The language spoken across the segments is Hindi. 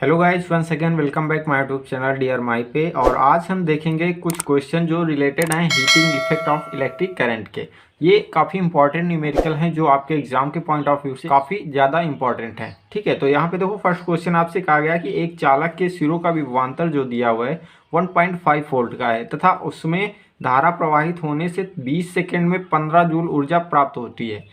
Hello guys, once again welcome back my YouTube channel dear माई पे। और आज हम देखेंगे कुछ क्वेश्चन जो रिलेटेड हैं heating effect of electric current के। ये काफ़ी इंपॉर्टेंट न्यूमेरिकल हैं जो आपके एग्जाम के पॉइंट ऑफ व्यू से काफ़ी ज़्यादा इंपॉर्टेंट हैं। ठीक है, तो यहाँ पे देखो फर्स्ट क्वेश्चन आपसे कहा गया कि एक चालक के सिरों का विभवांतर जो दिया हुआ है 1.5 वोल्ट का है तथा उसमें धारा प्रवाहित होने से 20 सेकेंड में 15 जूल ऊर्जा प्राप्त होती है,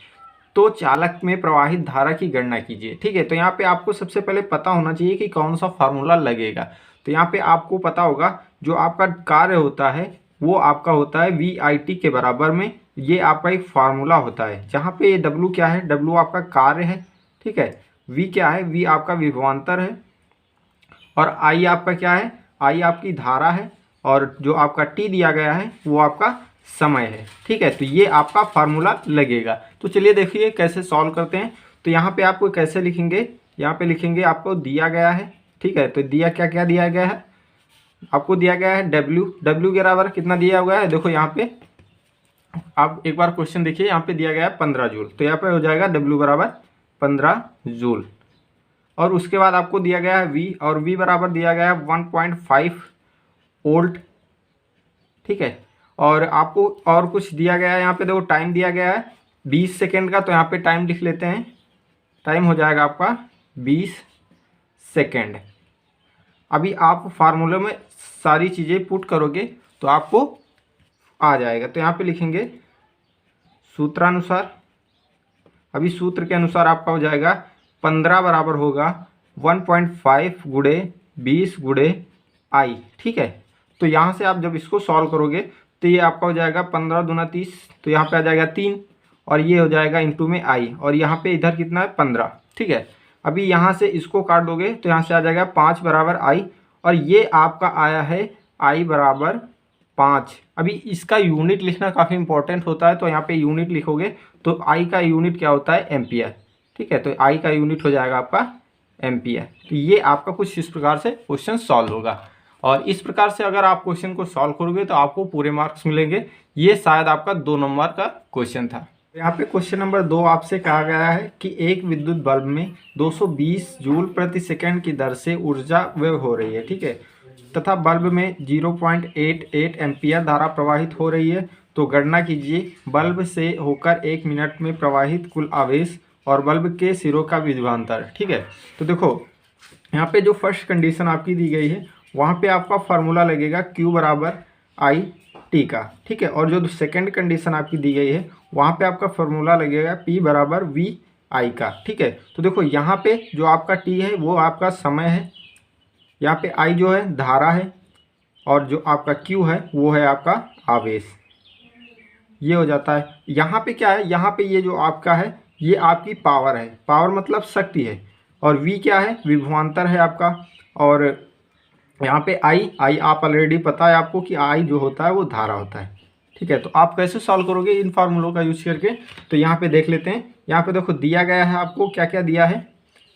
तो चालक में प्रवाहित धारा की गणना कीजिए। ठीक है, तो यहाँ पे आपको सबसे पहले पता होना चाहिए कि कौन सा फार्मूला लगेगा। तो यहाँ पे आपको पता होगा जो आपका कार्य होता है वो आपका होता है VIT के बराबर में, ये आपका एक फार्मूला होता है जहाँ पे ये W क्या है, W आपका कार्य है। ठीक है, V क्या है, V आपका विभवांतर है और I आपका क्या है, I आपकी धारा है और जो आपका T दिया गया है वो आपका समय है। ठीक है, तो ये आपका फार्मूला लगेगा। तो चलिए देखिए कैसे सॉल्व करते हैं। तो यहाँ पे आपको कैसे लिखेंगे, यहाँ पे लिखेंगे आपको दिया गया है। ठीक है, तो दिया क्या क्या दिया गया है, आपको दिया गया है W के बराबर कितना दिया हुआ है, देखो यहाँ पे आप एक बार क्वेश्चन देखिए, यहाँ पे दिया गया है 15 जूल, तो यहाँ पे हो जाएगा W बराबर 15 जूल। और उसके बाद आपको दिया गया है V, और V बराबर दिया गया है 1.5 वोल्ट। ठीक है, और आपको और कुछ दिया गया है, यहाँ पे देखो टाइम दिया गया है 20 सेकेंड का, तो यहाँ पे टाइम लिख लेते हैं। टाइम हो जाएगा आपका 20 सेकेंड। अभी आप फार्मूले में सारी चीज़ें पुट करोगे तो आपको आ जाएगा। तो यहाँ पे लिखेंगे सूत्रानुसार, अभी सूत्र के अनुसार आपका हो जाएगा 15 बराबर होगा 1.5 गुणे 20 गुणे I। ठीक है, तो यहाँ से आप जब इसको सॉल्व करोगे तो ये आपका हो जाएगा 15 दूना 30, तो यहाँ पे आ जाएगा 3 और ये हो जाएगा इंटू में I, और यहाँ पे इधर कितना है 15। ठीक है, अभी यहाँ से इसको काट दोगे तो यहाँ से आ जाएगा 5 बराबर I, और ये आपका आया है I बराबर 5। अभी इसका यूनिट लिखना काफ़ी इंपॉर्टेंट होता है, तो यहाँ पे यूनिट लिखोगे तो I का यूनिट क्या होता है, एम्पियर। ठीक है, तो I का यूनिट हो जाएगा आपका एम्पियर। तो ये आपका कुछ इस प्रकार से क्वेश्चन सॉल्व होगा, और इस प्रकार से अगर आप क्वेश्चन को सॉल्व करोगे तो आपको पूरे मार्क्स मिलेंगे। ये शायद आपका 2 नंबर का क्वेश्चन था। यहाँ पे क्वेश्चन नंबर 2 आपसे कहा गया है कि एक विद्युत बल्ब में 220 जूल प्रति सेकंड की दर से ऊर्जा व्यय हो रही है। ठीक है, तथा बल्ब में 0.88 एम्पियर धारा प्रवाहित हो रही है, तो गणना कीजिए बल्ब से होकर 1 मिनट में प्रवाहित कुल आवेश और बल्ब के सिरों का विभवांतर। ठीक है, तो देखो यहाँ पे जो फर्स्ट कंडीशन आपकी दी गई है वहाँ पे आपका फार्मूला लगेगा Q बराबर IT का। ठीक है, और जो सेकंड कंडीशन आपकी दी गई है वहाँ पे आपका फार्मूला लगेगा P बराबर VI का। ठीक है, तो देखो यहाँ पे जो आपका T है वो आपका समय है, यहाँ पे I जो है धारा है, और जो आपका Q है वो है आपका आवेश। ये हो जाता है। यहाँ पे क्या है, यहाँ पे ये जो आपका है ये आपकी पावर है, पावर मतलब शक्ति है, और V क्या है, विभवांतर है आपका। और यहाँ पे I आप ऑलरेडी पता है आपको कि I जो होता है वो धारा होता है। ठीक है, तो आप कैसे सॉल्व करोगे इन फार्मूलों का यूज करके, तो यहाँ पे देख लेते हैं। यहाँ पे देखो दिया गया है आपको क्या क्या दिया है,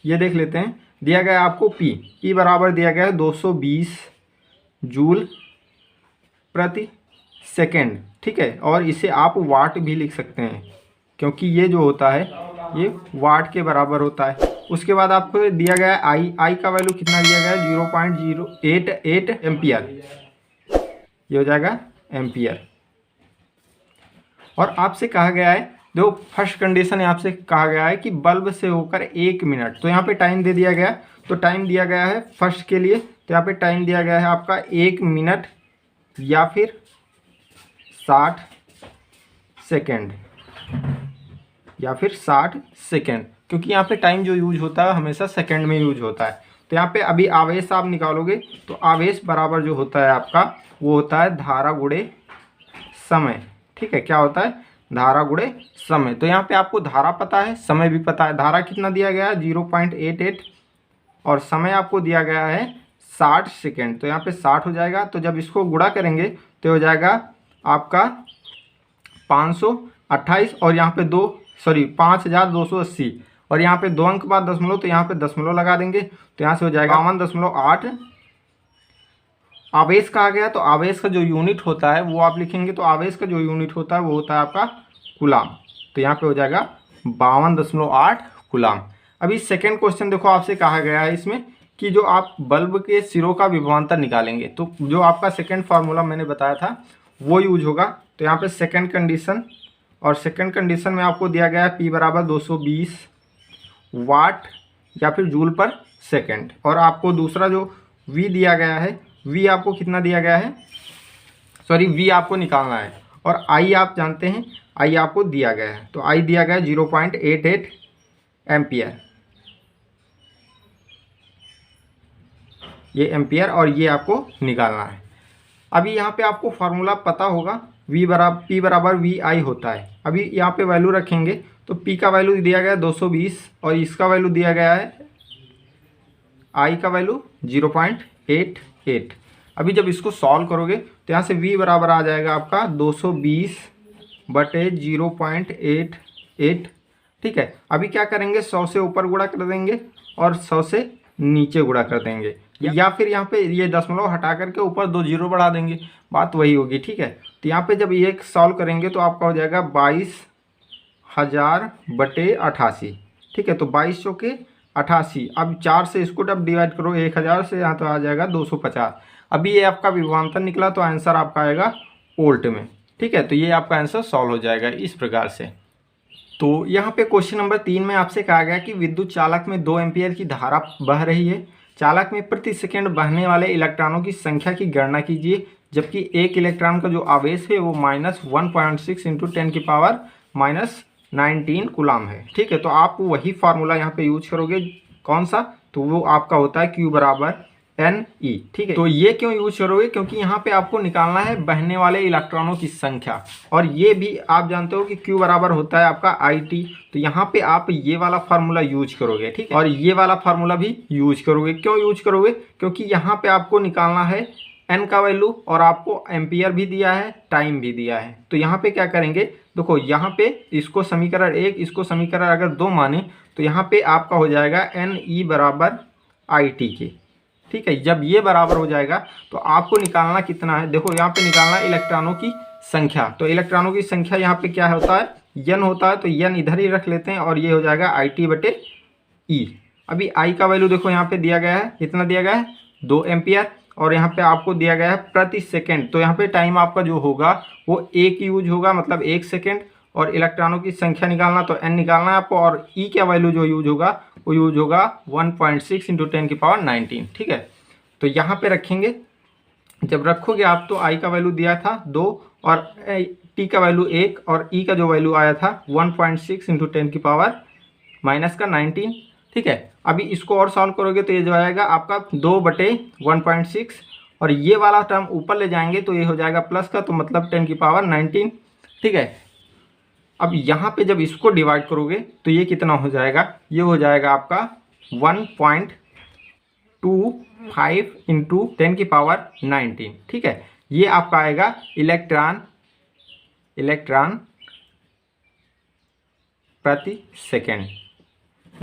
ये देख लेते हैं। दिया गया है आपको P बराबर दिया गया है 220 जूल प्रति सेकेंड। ठीक है, और इसे आप वाट भी लिख सकते हैं क्योंकि ये जो होता है ये वाट के बराबर होता है। उसके बाद आपको दिया गया है I का वैल्यू कितना दिया गया है 0.088 एम्पियर, ये हो जाएगा एम्पियर। और आपसे कहा गया है, जो फर्स्ट कंडीशन है आपसे कहा गया है कि बल्ब से होकर 1 मिनट, तो यहाँ पे टाइम दे दिया गया, तो टाइम दिया गया है फर्स्ट के लिए, तो यहाँ पे टाइम दिया गया है आपका 1 मिनट या फिर 60 सेकेंड, या फिर 60 सेकेंड, क्योंकि यहाँ पे टाइम जो यूज होता है हमेशा सेकेंड में यूज होता है। तो यहाँ पे अभी आवेश आप निकालोगे तो आवेश बराबर जो होता है आपका वो होता है धारा गुणे समय। ठीक है, क्या होता है, धारा गुणे समय। तो यहाँ पे आपको धारा पता है, समय भी पता है। धारा कितना दिया गया है 0.88, और समय आपको दिया गया है 60 सेकेंड, तो यहाँ पे 60 हो जाएगा। तो जब इसको गुणा करेंगे तो हो जाएगा आपका 528, और यहाँ पे 5280, और यहाँ पे 2 अंक बाद दशमलव, तो यहाँ पे दशमलव लगा देंगे, तो यहाँ से हो जाएगा 52.8। आवेश कहा गया, तो आवेश का जो यूनिट होता है वो आप लिखेंगे, तो आवेश का जो यूनिट होता है वो होता है आपका कूलाम, तो यहाँ पे हो जाएगा 52.8 कूलाम। अभी सेकेंड क्वेश्चन देखो आपसे कहा गया है इसमें कि जो आप बल्ब के सिरों का विभवांतर निकालेंगे, तो जो आपका सेकंड फार्मूला मैंने बताया था वो यूज होगा। तो यहाँ पे सेकंड कंडीशन, और सेकंड कंडीशन में आपको दिया गया है P बराबर 220 वाट या फिर जूल पर सेकंड, और आपको दूसरा जो V दिया गया है, V आपको कितना दिया गया है, सॉरी V आपको निकालना है, और I आप जानते हैं, I आपको दिया गया है। तो I दिया गया है 0.88 एम्पियर, ये एम्पियर, और ये आपको निकालना है। अभी यहाँ पे आपको फार्मूला पता होगा, P बराबर VI होता है। अभी यहाँ पे वैल्यू रखेंगे तो P का वैल्यू दिया गया है 220 और इसका वैल्यू दिया गया है I का वैल्यू 0.88। अभी जब इसको सॉल्व करोगे तो यहाँ से V बराबर आ जाएगा आपका 220 बटे 0.88। ठीक है, अभी क्या करेंगे, 100 से ऊपर गुणा कर देंगे और 100 से नीचे गुणा कर देंगे, या फिर यहाँ पे ये दशमलव हटा करके ऊपर 2 जीरो बढ़ा देंगे, बात वही होगी। ठीक है, तो यहाँ पे जब ये सॉल्व करेंगे तो आपका हो जाएगा 22,000 बटे 88। ठीक है, तो 22 चौके 88, अब 4 से इसको जब डिवाइड करो 1000 से, यहाँ तो आ जाएगा 250। अभी ये आपका विभवांतर निकला तो आंसर आपका आएगा वोल्ट में। ठीक है, तो ये आपका आंसर सॉल्व हो जाएगा इस प्रकार से। तो यहाँ पे क्वेश्चन नंबर 3 में आपसे कहा गया कि विद्युत चालक में 2 एम्पियर की धारा बह रही है। चालक में प्रति सेकंड बहने वाले इलेक्ट्रॉनों की संख्या की गणना कीजिए, जबकि एक इलेक्ट्रॉन का जो आवेश है वो -1.6 इंटू 10 की पावर -19 कूलम है। ठीक है, तो आप वही फार्मूला यहाँ पे यूज करोगे, कौन सा, तो वो आपका होता है Q बराबर NE। ठीक है, तो ये क्यों यूज करोगे, क्योंकि यहाँ पे आपको निकालना है बहने वाले इलेक्ट्रॉनों की संख्या, और ये भी आप जानते हो कि Q बराबर होता है आपका IT। तो यहाँ पे आप ये वाला फार्मूला यूज करोगे। ठीक है, और ये वाला फार्मूला भी यूज करोगे। क्यों यूज करोगे, क्योंकि यहाँ पे आपको निकालना है N का वैल्यू, और आपको एम्पियर भी दिया है, टाइम भी दिया है। तो यहाँ पे क्या करेंगे, देखो यहाँ पे इसको समीकरण 1, इसको समीकरण अगर 2 माने तो यहाँ पे आपका हो जाएगा NE बराबर IT के। ठीक है, जब ये बराबर हो जाएगा तो आपको निकालना कितना है, देखो यहाँ पे निकालना है इलेक्ट्रॉनों की संख्या। तो इलेक्ट्रॉनों की संख्या यहाँ पे क्या होता है, N होता है, तो N इधर ही रख लेते हैं, और ये हो जाएगा IT बटे E। अभी I का वैल्यू देखो यहाँ पे दिया गया है, कितना दिया गया है, 2 एम्पियर, और यहाँ पे आपको दिया गया है प्रति सेकेंड। तो यहाँ पे टाइम आपका जो होगा वो 1 यूज होगा, मतलब 1 सेकेंड, और इलेक्ट्रॉनों की संख्या निकालना तो N निकालना है आपको, और E का वैल्यू जो यूज होगा वो यूज होगा 1.6 इंटू 10 की पावर 19। ठीक है, तो यहाँ पे रखेंगे, जब रखोगे आप तो I का वैल्यू दिया था 2 और T का वैल्यू 1 और E का जो वैल्यू आया था 1.6 इंटू 10 की पावर -19। ठीक है, अभी इसको और सॉल्व करोगे तो ये जो आएगा आपका 2 बटे 1.6, और ये वाला टर्म ऊपर ले जाएंगे तो ये हो जाएगा प्लस का, तो मतलब 10 की पावर 19। ठीक है, अब यहाँ पे जब इसको डिवाइड करोगे तो ये कितना हो जाएगा, ये हो जाएगा आपका 1.25 इंटू 10 की पावर 19। ठीक है, ये आपका आएगा इलेक्ट्रॉन प्रति सेकेंड,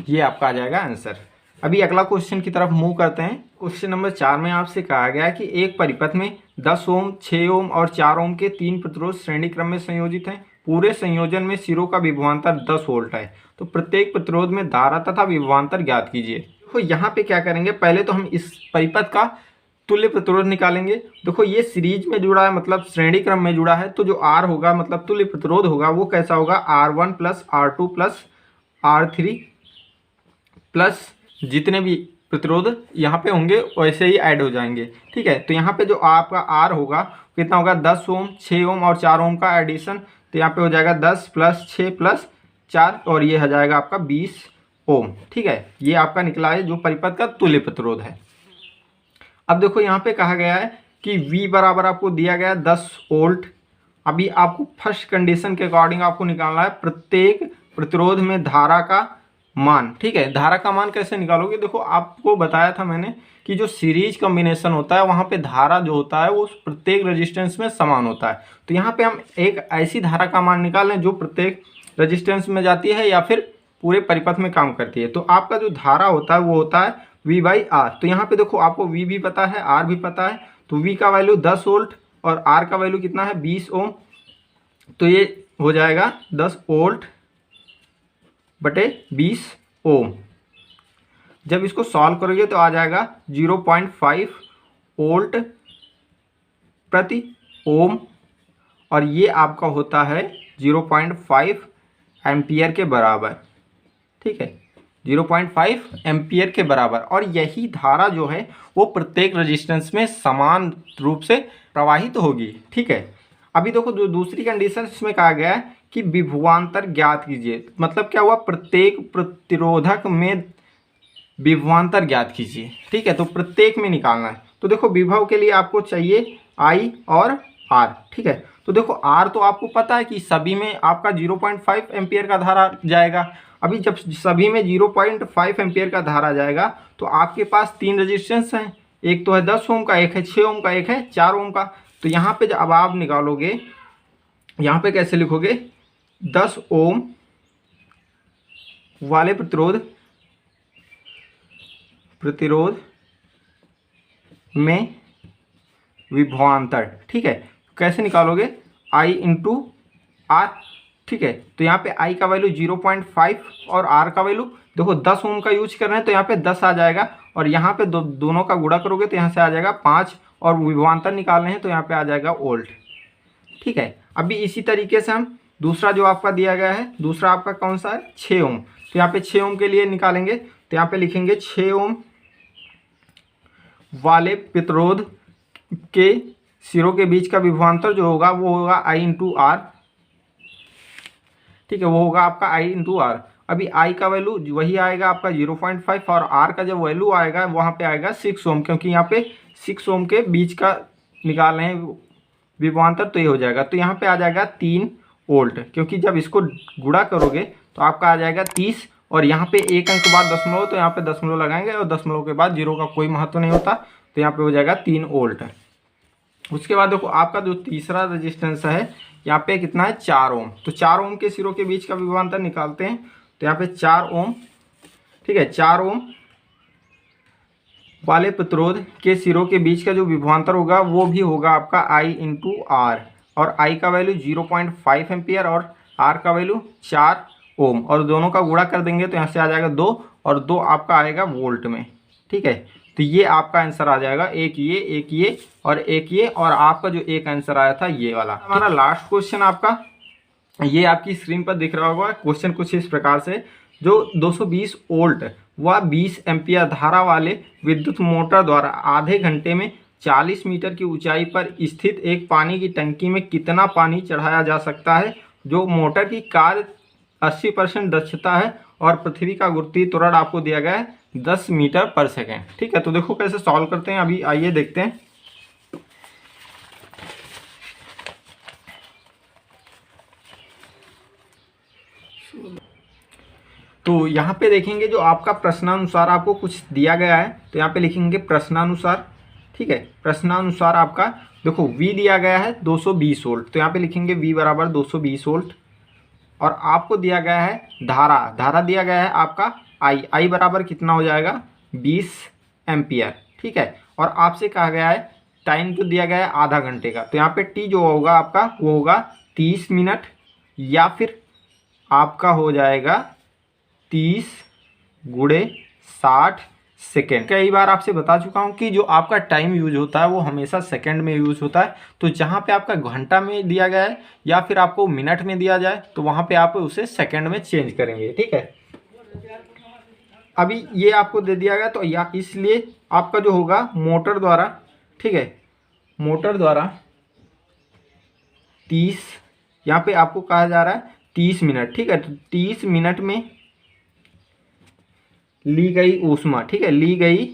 ये आपका आ जाएगा आंसर। अभी अगला क्वेश्चन की तरफ मूव करते हैं। क्वेश्चन नंबर 4 में आपसे कहा गया कि एक परिपथ में 10 ओम, 6 ओम और 4 ओम के 3 प्रतिरोध श्रेणी क्रम में संयोजित हैं। पूरे संयोजन में सिरों का विभवांतर 10 वोल्ट है, तो प्रत्येक प्रतिरोध में धारा तथा विभवांतर ज्ञात कीजिए। तो यहाँ पे क्या करेंगे, पहले तो हम इस परिपथ का तुल्य प्रतिरोध निकालेंगे। देखो ये सीरीज में जुड़ा है, मतलब श्रेणी क्रम में जुड़ा है, तो जो R होगा मतलब तुल्य प्रतिरोध होगा वो कैसा होगा, R1 plus R2 plus R3 plus जितने भी प्रतिरोध यहाँ पे होंगे वैसे ही ऐड हो जाएंगे। ठीक है, तो यहाँ पे जो आपका R होगा कितना होगा, 10 ओम, 6 ओम और 4 ओम का एडिशन, तो यहाँ पे हो जाएगा 10 प्लस 6 प्लस 4, और ये हो जाएगा आपका 20 ओम। ठीक है, ये आपका निकला है जो परिपथ का तुल्य प्रतिरोध है। अब देखो यहाँ पे कहा गया है कि V बराबर आपको दिया गया 10 वोल्ट। अभी आपको फर्स्ट कंडीशन के अकॉर्डिंग आपको निकालना है प्रत्येक प्रतिरोध में धारा का मान। ठीक है, धारा का मान कैसे निकालोगे, देखो आपको बताया था मैंने कि जो सीरीज कॉम्बिनेशन होता है वहाँ पे धारा जो होता है वो प्रत्येक रेजिस्टेंस में समान होता है। तो यहाँ पे हम एक ऐसी धारा का मान निकालें जो प्रत्येक रेजिस्टेंस में जाती है या फिर पूरे परिपथ में काम करती है। तो आपका जो धारा होता है वो होता है V/R। तो यहाँ पे देखो आपको V भी पता है, R भी पता है, तो V का वैल्यू 10 वोल्ट और R का वैल्यू कितना है 20 ओम, तो ये हो जाएगा 10 वोल्ट बटे 20 ओम। जब इसको सॉल्व करोगे तो आ जाएगा 0.5 वोल्ट प्रति ओम, और ये आपका होता है 0.5 एम्पियर के बराबर। ठीक है, 0.5 एम्पियर के बराबर। और यही धारा जो है वो प्रत्येक रेजिस्टेंस में समान रूप से प्रवाहित होगी। ठीक है, अभी देखो जो दूसरी कंडीशन इसमें कहा गया है कि विभवांतर ज्ञात कीजिए। मतलब क्या हुआ, प्रत्येक प्रतिरोधक में विभवांतर ज्ञात कीजिए। ठीक है, तो प्रत्येक में निकालना है। तो देखो विभव के लिए आपको चाहिए आई और आर। ठीक है, तो देखो आर तो आपको पता है कि सभी में आपका 0.5 एम्पियर का धारा जाएगा। अभी जब सभी में 0.5 एम्पियर का धारा जाएगा तो आपके पास 3 रेजिस्टेंस हैं, एक तो है 10 ओम का, एक है 6 ओम का, एक है 4 ओम का। तो यहाँ पे जब आप निकालोगे, यहाँ पे कैसे लिखोगे, 10 ओम वाले प्रतिरोध में विभवांतर। ठीक है, कैसे निकालोगे, I इंटू आर। ठीक है, तो यहाँ पे I का वैल्यू 0.5 और R का वैल्यू देखो 10 ओम का यूज कर रहे हैं तो यहाँ पे 10 आ जाएगा, और यहाँ पे दोनों का गुणा करोगे तो यहाँ से आ जाएगा 5, और विभवांतर निकालने हैं तो यहाँ पे आ जाएगा वोल्ट। ठीक है, अभी इसी तरीके से हम दूसरा जो आपका दिया गया है, दूसरा आपका कौन सा है, 6 ओम। तो यहाँ पे 6 ओम के लिए निकालेंगे तो यहाँ पे लिखेंगे 6 ओम वाले प्रतिरोध के सिरों के बीच का विभवांतर जो होगा वो होगा I इंटू आर। ठीक है, वो होगा आपका I इंटू आर। अभी I का वैल्यू वही आएगा आपका 0.5, और R का जो वैल्यू आएगा वहाँ पे आएगा 6 ओम, क्योंकि यहाँ पे 6 ओम के बीच का निकाल रहे हैं विभवांतर, तो ये हो जाएगा। तो यहाँ पे आ जाएगा 3 वोल्ट, क्योंकि जब इसको गुणा करोगे तो आपका आ जाएगा 30, और यहाँ पे एक अंक के बाद दशमलव, तो यहाँ पे दशमलव लगाएंगे और दशमलव के बाद जीरो का कोई महत्व नहीं होता, तो यहाँ पे हो जाएगा 3 वोल्ट। उसके बाद देखो आपका जो तीसरा रेजिस्टेंस है यहाँ पे कितना है, 4 ओम। तो 4 ओम के सिरों के बीच का विभवांतर निकालते हैं, तो यहाँ पे 4 ओम। ठीक है, 4 ओम वाले प्रतिरोध के सिरों के बीच का जो विभवांतर होगा वो भी होगा आपका I इंटू आर, और I का वैल्यू 0.5 एम्पियर और R का वैल्यू 4 ओम, और दोनों का गुणा कर देंगे तो यहाँ से आ जाएगा 2, और 2 आपका आएगा वोल्ट में। ठीक है, तो ये आपका आंसर आ जाएगा, एक ये और एक ये, और आपका जो एक आंसर आया था ये वाला। हमारा लास्ट क्वेश्चन आपका, ये आपकी स्क्रीन पर दिख रहा होगा। क्वेश्चन कुछ इस प्रकार से, जो 220 वोल्ट व 20 एम्पियर धारा वाले विद्युत मोटर द्वारा आधे घंटे में 40 मीटर की ऊंचाई पर स्थित एक पानी की टंकी में कितना पानी चढ़ाया जा सकता है, जो मोटर की कार्य 80% दक्षता है, और पृथ्वी का गुरुत्वीय त्वरण आपको दिया गया है 10 मीटर पर सेकेंड। ठीक है, तो देखो कैसे सॉल्व करते हैं, अभी आइए देखते हैं। तो यहाँ पे देखेंगे जो आपका प्रश्नानुसार आपको कुछ दिया गया है, तो यहाँ पे लिखेंगे प्रश्नानुसार। ठीक है, प्रश्नानुसार आपका देखो V दिया गया है 220 वोल्ट, तो यहाँ पे लिखेंगे V बराबर 220 वोल्ट, और आपको दिया गया है धारा दिया गया है आपका I बराबर कितना हो जाएगा, 20 एम्पियर। ठीक है, और आपसे कहा गया है टाइम जो दिया गया है आधा घंटे का, तो यहाँ पे T जो होगा आपका वो होगा 30 मिनट, या फिर आपका हो जाएगा 30 गुणे 60 सेकेंड। कई बार आपसे बता चुका हूँ कि जो आपका टाइम यूज होता है वो हमेशा सेकंड में यूज होता है, तो जहाँ पे आपका घंटा में दिया गया है या फिर आपको मिनट में दिया जाए तो वहाँ पे आप उसे सेकंड में चेंज करेंगे। ठीक है, अभी ये आपको दे दिया गया, तो या इसलिए आपका जो होगा मोटर द्वारा, ठीक है, मोटर द्वारा 30, यहाँ पे आपको कहा जा रहा है 30 मिनट। ठीक है, तो 30 मिनट में ली गई ऊष्मा, ठीक है, ली गई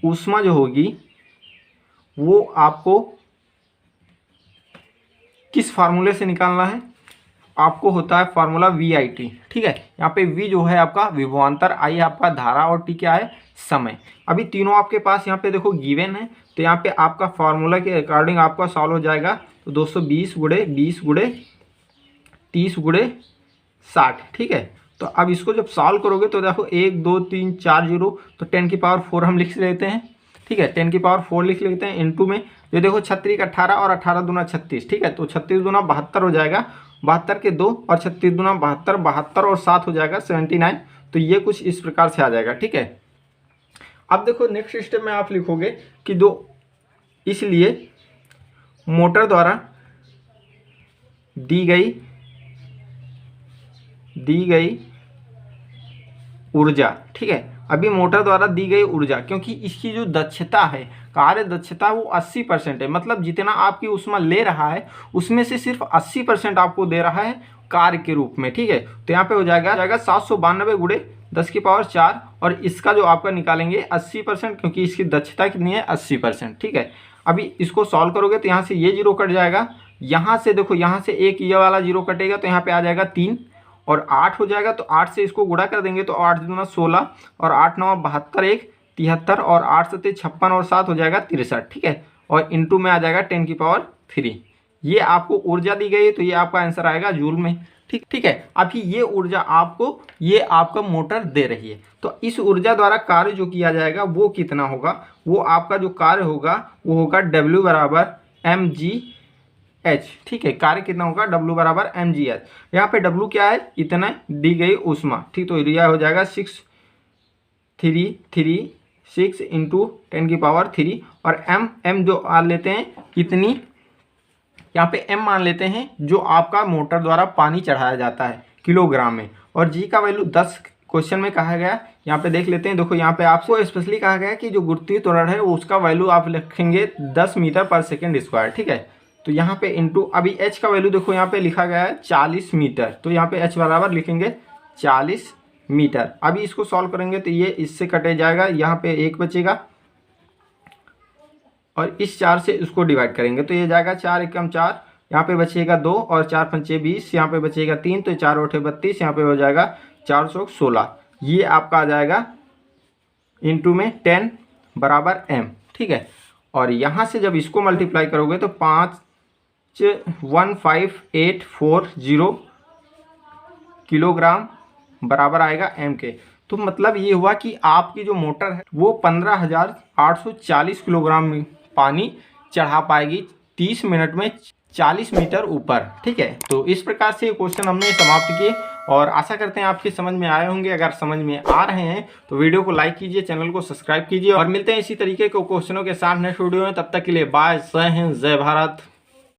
ऊष्मा जो होगी वो आपको किस फार्मूले से निकालना है, आपको होता है फार्मूला VIT। ठीक है, यहाँ पे V जो है आपका विभवांतर, I आपका धारा, और T क्या है, समय। अभी तीनों आपके पास यहाँ पे देखो गिवन है, तो यहाँ पे आपका फार्मूला के अकॉर्डिंग आपका सॉल्व हो जाएगा। तो 220 गुणे 20 गुणे 30 गुणे 60। ठीक है, तो अब इसको जब सॉल्व करोगे तो देखो 1 2 3 4 0, तो 10 की पावर 4 हम लिख लेते हैं। ठीक है, 10 की पावर 4 लिख लेते हैं, इनटू में ये देखो 36 का 18 और 18 दूना 36। ठीक है, तो 36 दूना 72 हो जाएगा, 72 के 2 और 36 दूना 72, 72 और 7 हो जाएगा 79। तो ये कुछ इस प्रकार से आ जाएगा, ठीक है। अब देखो नेक्स्ट स्टेप में आप लिखोगे कि दो, इसलिए मोटर द्वारा दी गई ऊर्जा, ठीक है। अभी मोटर द्वारा दी गई ऊर्जा, क्योंकि इसकी जो दक्षता है, कार्य दक्षता, वो 80% है, मतलब जितना आपकी ऊष्मा ले रहा है उसमें से सिर्फ 80% आपको दे रहा है कार्य के रूप में, ठीक है। तो यहाँ पे हो जाएगा 792 गुणे 10⁴, और इसका जो आपका निकालेंगे 80%, क्योंकि इसकी दक्षता कितनी है 80%, ठीक है। अभी इसको सॉल्व करोगे तो यहाँ से ये जीरो कट जाएगा, यहाँ से देखो यहाँ से एक ये वाला जीरो कटेगा तो यहाँ पे आ जाएगा 3 और 8 हो जाएगा। तो 8 से इसको गुणा कर देंगे तो 8 दूना 16 और 8 9 72, 1 73 और 8 7 56 और 7 हो जाएगा 63, ठीक है। और इंटू में आ जाएगा 10⁻3। ये आपको ऊर्जा दी गई है, तो ये आपका आंसर आएगा जूल में, ठीक है। अभी ये ऊर्जा आपको, ये आपका मोटर दे रही है, तो इस ऊर्जा द्वारा कार्य जो किया जाएगा वो कितना होगा, वो आपका जो कार्य होगा वो होगा W बराबर mgh, ठीक है। कार्य कितना होगा, W बराबर mgh। यहाँ पे W क्या है, इतना दी गई ऊष्मा, ठीक। तो यह हो जाएगा 636 इंटू 10⁻3 और m जो मान लेते हैं कितनी, यहाँ पे m मान लेते हैं जो आपका मोटर द्वारा पानी चढ़ाया जाता है किलोग्राम में, और g का वैल्यू 10 क्वेश्चन में कहा गया। यहाँ पे देख लेते हैं, देखो यहाँ पे आपको स्पेशली कहा गया कि जो गुरुत्वीय त्वरण है उसका वैल्यू आप लिखेंगे 10 मीटर पर सेकेंड स्क्वायर, ठीक है। तो यहाँ पे इंटू, अभी h का वैल्यू देखो यहाँ पे लिखा गया है 40 मीटर, तो यहाँ पे h बराबर लिखेंगे 40 मीटर। अभी इसको सॉल्व करेंगे तो ये इससे कटे जाएगा, यहाँ पे 1 बचेगा और इस 4 से इसको डिवाइड करेंगे तो ये जाएगा 4 एकम 4, यहाँ पे बचेगा 2 और 4 पंचे 20, यहाँ पे बचेगा 3, तो 4 8 32, यहाँ पे हो जाएगा 416। ये आपका आ जाएगा इंटू में 10 बराबर m, ठीक है। और यहाँ से जब इसको मल्टीप्लाई करोगे तो 51540 किलोग्राम बराबर आएगा m के। तो मतलब ये हुआ कि आपकी जो मोटर है वो 15,840 किलोग्राम पानी चढ़ा पाएगी 30 मिनट में 40 मीटर ऊपर, ठीक है। तो इस प्रकार से ये क्वेश्चन हमने समाप्त किए और आशा करते हैं आपके समझ में आए होंगे। अगर समझ में आ रहे हैं तो वीडियो को लाइक कीजिए, चैनल को सब्सक्राइब कीजिए और मिलते हैं इसी तरीके के क्वेश्चनों के साथ नेक्स्ट वीडियो में। तब तक के लिए बाय, जय हिंद, जय भारत।